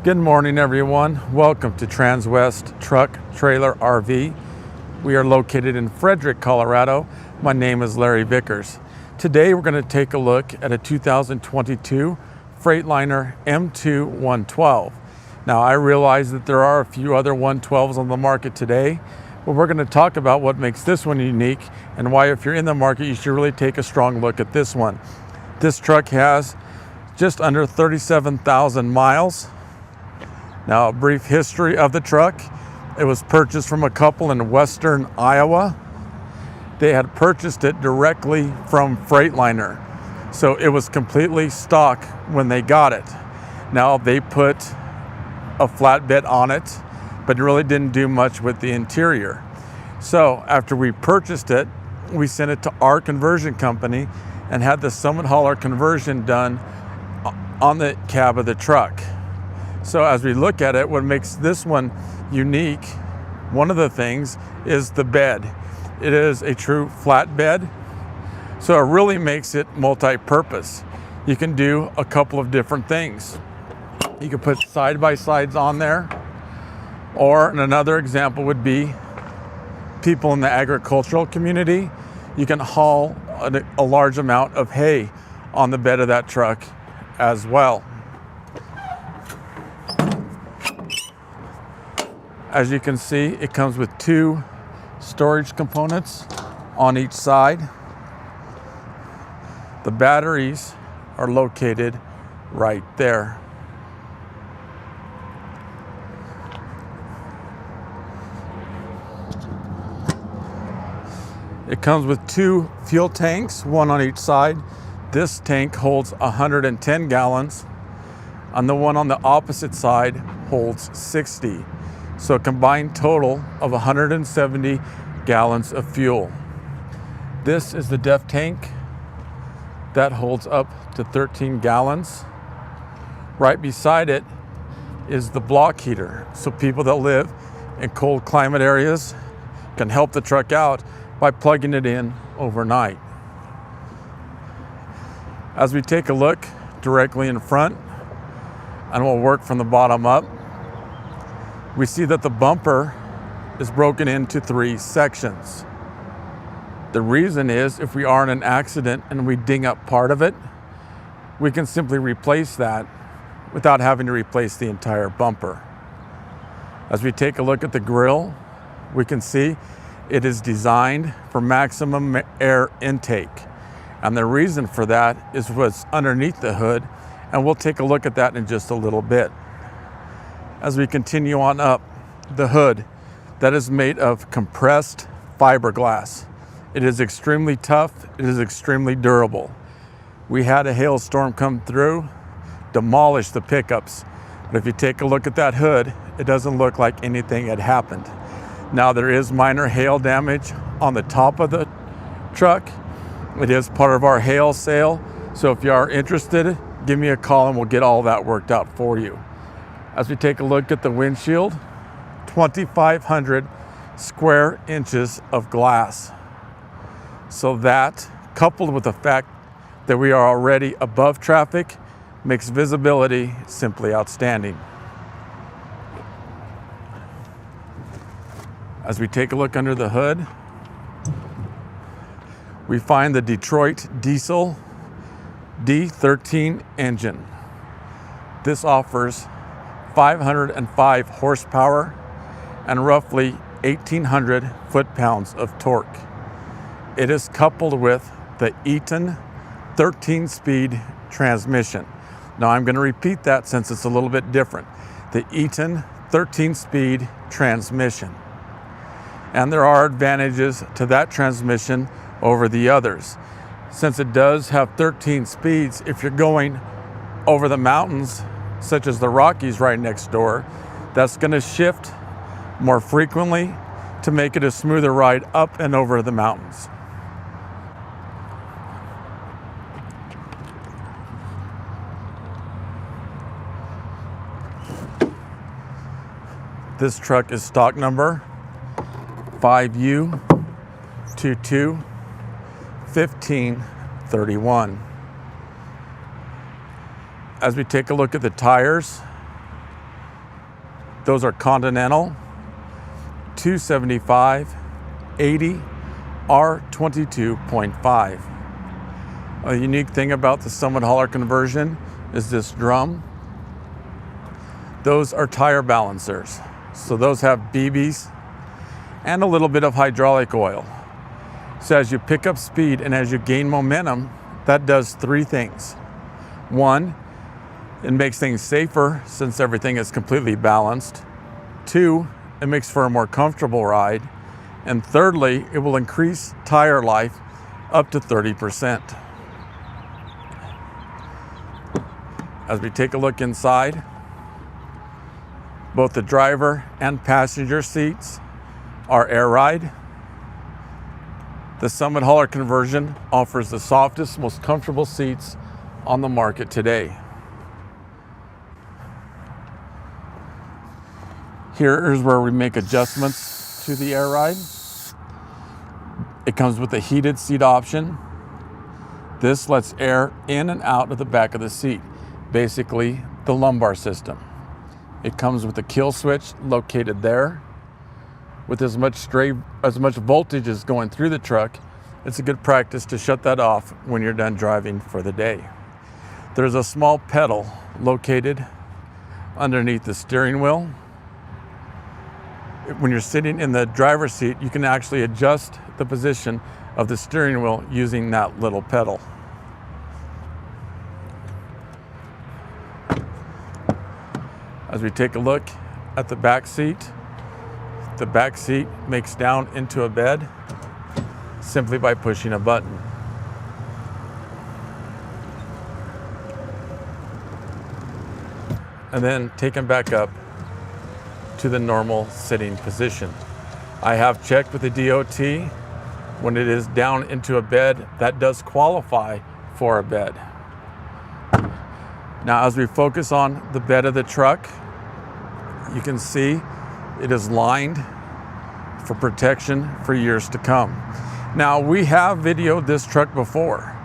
Good morning, everyone. Welcome to Transwest Truck Trailer RV. We are located in Fredrick, Colorado. My name is Larry Vickers. Today we're going to take a look at a 2022 Freightliner M2 112. Now I realize that there are a few other 112s on the market today, but we're going to talk about what makes this one unique and why, if you're in the market, you should really take a strong look at this one. This truck has just under 37,000 miles. Now, a brief history of the truck. It was purchased from a couple in western Iowa. They had purchased it directly from Freightliner, so it was completely stock when they got it. Now, they put a flatbed on it, but really didn't do much with the interior. So after we purchased it, we sent it to our conversion company and had the summit hauler conversion done on the cab of the truck. So as we look at it, what makes this one unique, one of the things is the bed. It is a true flatbed, so it really makes it multi-purpose. You can do a couple of different things. You can put side-by-sides on there, or another example would be people in the agricultural community. You can haul a large amount of hay on the bed of that truck as well. As you can see, it comes with two storage components on each side. The batteries are located right there. It comes with two fuel tanks, one on each side. This tank holds 110 gallons, and the one on the opposite side holds 60. So a combined total of 170 gallons of fuel. This is the depth tank that holds up to 13 gallons. Right beside it is the block heater. So people that live in cold climate areas can help the truck out by plugging it in overnight. As we take a look directly in front, and we'll work from the bottom up, we see that the bumper is broken into three sections. The reason is, if we are in an accident and we ding up part of it, we can simply replace that without having to replace the entire bumper. As we take a look at the grille, we can see it is designed for maximum air intake. And the reason for that is what's underneath the hood, and we'll take a look at that in just a little bit. As we continue on up, the hood that is made of compressed fiberglass. It is extremely tough, it is extremely durable. We had a hailstorm come through, demolish the pickups, but if you take a look at that hood, it doesn't look like anything had happened. Now, there is minor hail damage on the top of the truck. It is part of our hail sale, so if you are interested, give me a call and we'll get all that worked out for you. As we take a look at the windshield, 2,500 square inches of glass. So that, coupled with the fact that we are already above traffic, makes visibility simply outstanding. As we take a look under the hood, we find the Detroit diesel D13 engine. This offers 505 horsepower and roughly 1,800 foot-pounds of torque. It is coupled with the Eton 13-speed transmission. Now I'm going to repeat that since it's a little bit different. The Eton 13-speed transmission. And there are advantages to that transmission over the others. Since it does have 13 speeds, if you're going over the mountains, such as the Rockies right next door, that's going to shift more frequently to make it a smoother ride up and over the mountains. This truck is stock number 5U221531. As we take a look at the tires, Those are Continental, 275, 80, R22.5. A unique thing about the Summit hauler conversion is this drum. Those are tire balancers. So those have BBs and a little bit of hydraulic oil. So as you pick up speed and as you gain momentum, that does three things. One, it makes things safer since everything is completely balanced. Two, it makes for a more comfortable ride. And thirdly, it will increase tire life up to 30%. As we take a look inside, both the driver and passenger seats are air ride. The Summit hauler conversion offers the softest, most comfortable seats on the market today. Here is where we make adjustments to the air ride. It comes with a heated seat option. This lets air in and out of the back of the seat, basically the lumbar system. It comes with a kill switch located there. With as much voltage as going through the truck, it's a good practice to shut that off when you're done driving for the day. There's a small pedal located underneath the steering wheel. When you're sitting in the driver's seat, you can actually adjust the position of the steering wheel using that little pedal. As we take a look at the back seat makes down into a bed simply by pushing a button. And then taken back up to the normal sitting position. I have checked with the DOT. When it is down into a bed, that does qualify for a bed. Now, as we focus on the bed of the truck, you can see it is lined for protection for years to come. Now, we have videoed this truck before,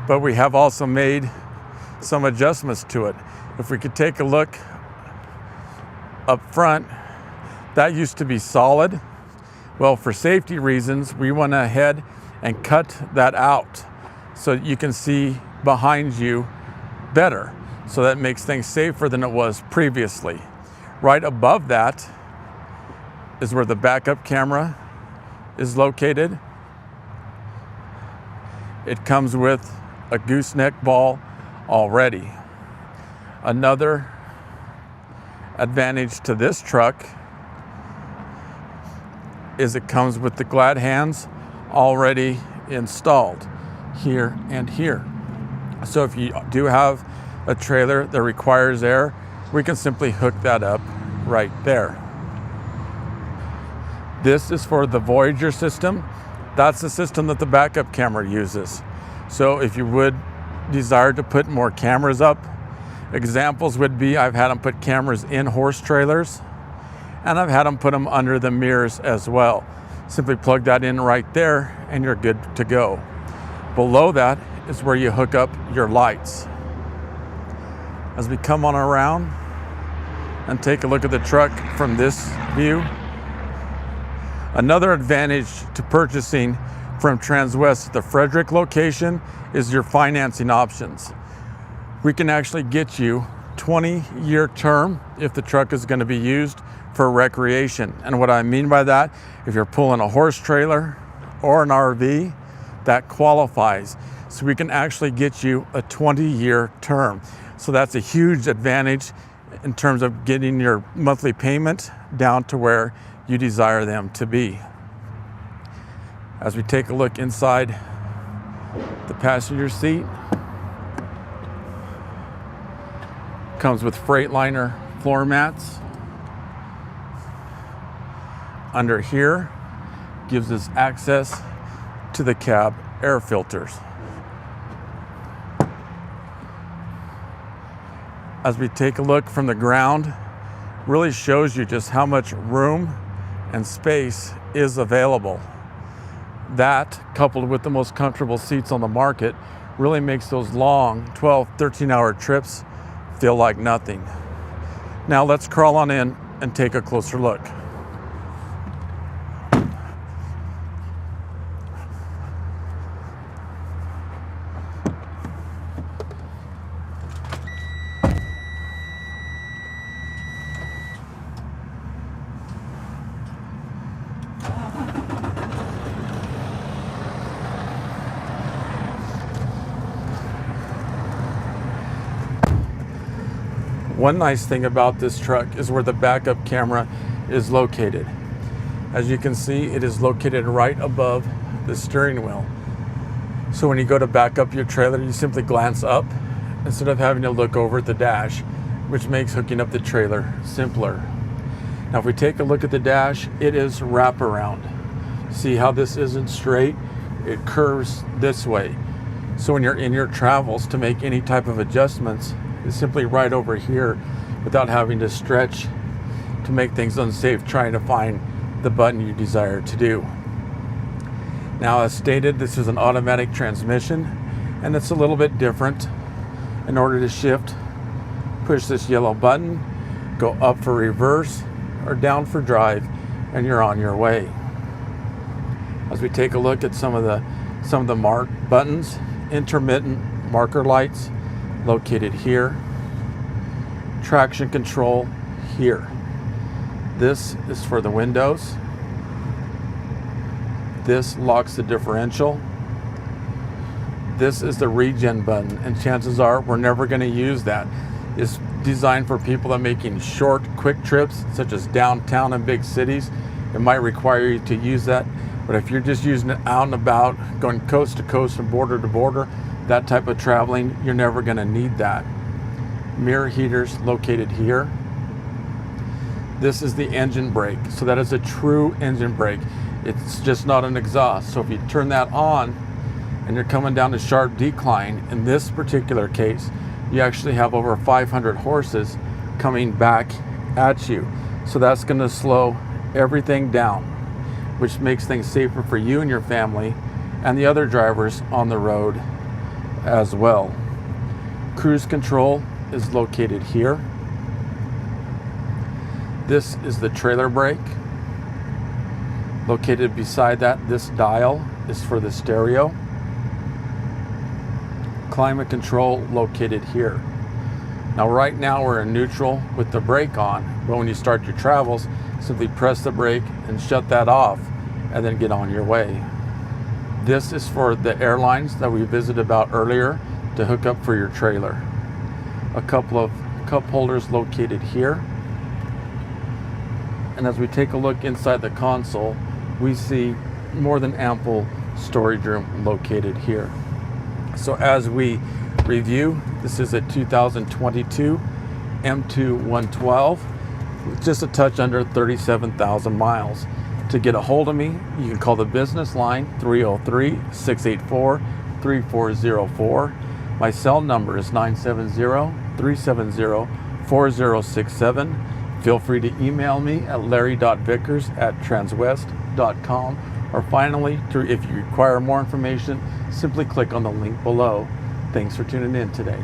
but we have also made some adjustments to it. If we could take a look up front, that used to be solid. Well, for safety reasons, we went ahead and cut that out so you can see behind you better. So that makes things safer than it was previously. Right above that is where the backup camera is located. It comes with a gooseneck ball already. Another advantage to this truck is it comes with the glad hands already installed here and here. So if you do have a trailer that requires air, we can simply hook that up right there. This is for the Voyager system. That's the system that the backup camera uses. So if you would desire to put more cameras up, examples would be I've had them put cameras in horse trailers, and I've had them put them under the mirrors as well. Simply plug that in right there and you're good to go. Below that is where you hook up your lights. As we come on around and take a look at the truck from this view, another advantage to purchasing from Transwest at the Fredrick location is your financing options. We can actually get you 20-year term if the truck is going to be used for recreation. And what I mean by that, if you're pulling a horse trailer or an RV, that qualifies. So we can actually get you a 20-year term. So that's a huge advantage in terms of getting your monthly payment down to where you desire them to be. As we take a look inside the passenger seat, comes with Freightliner floor mats. Under here gives us access to the cab air filters. As we take a look from the ground, really shows you just how much room and space is available. That, coupled with the most comfortable seats on the market, really makes those long 12, 13-hour trips feel like nothing. Now let's crawl on in and take a closer look. One nice thing about this truck is where the backup camera is located. As you can see, it is located right above the steering wheel. So when you go to back up your trailer, you simply glance up instead of having to look over at the dash, which makes hooking up the trailer simpler. Now if we take a look at the dash, it is wraparound. See how this isn't straight? It curves this way. So when you're in your travels, to make any type of adjustments, is simply right over here without having to stretch to make things unsafe trying to find the button you desire to do. Now, as stated, this is an automatic transmission and it's a little bit different. In order to shift, push this yellow button, go up for reverse or down for drive, and you're on your way. As we take a look at some of the mark buttons, intermittent marker lights located here, traction control here. This is for the windows. This locks the differential. This is the regen button, and chances are we're never going to use that. It's designed for people that are making short, quick trips, such as downtown and big cities. It might require you to use that, but if you're just using it out and about, going coast to coast and border to border, that type of traveling, you're never going to need that. Mirror heaters located here. This is the engine brake, so that is a true engine brake. It's just not an exhaust. So if you turn that on and you're coming down a sharp decline, in this particular case, you actually have over 500 horses coming back at you. So that's going to slow everything down, which makes things safer for you and your family and the other drivers on the road as well. Cruise control is located here. This is the trailer brake. Located beside that, this dial is for the stereo. Climate control located here. Now right now we're in neutral with the brake on, but when you start your travels, simply press the brake and shut that off and then get on your way. This is for the airlines that we visited about earlier to hook up for your trailer. A couple of cup holders located here. And as we take a look inside the console, we see more than ample storage room located here. So as we review, this is a 2022 M2 112 with just a touch under 37,000 miles. To get a hold of me, you can call the business line 303-684-3404. My cell number is 970-370-4067. Feel free to email me at larry.vickers@transwest.com. Or finally, if you require more information, simply click on the link below. Thanks for tuning in today.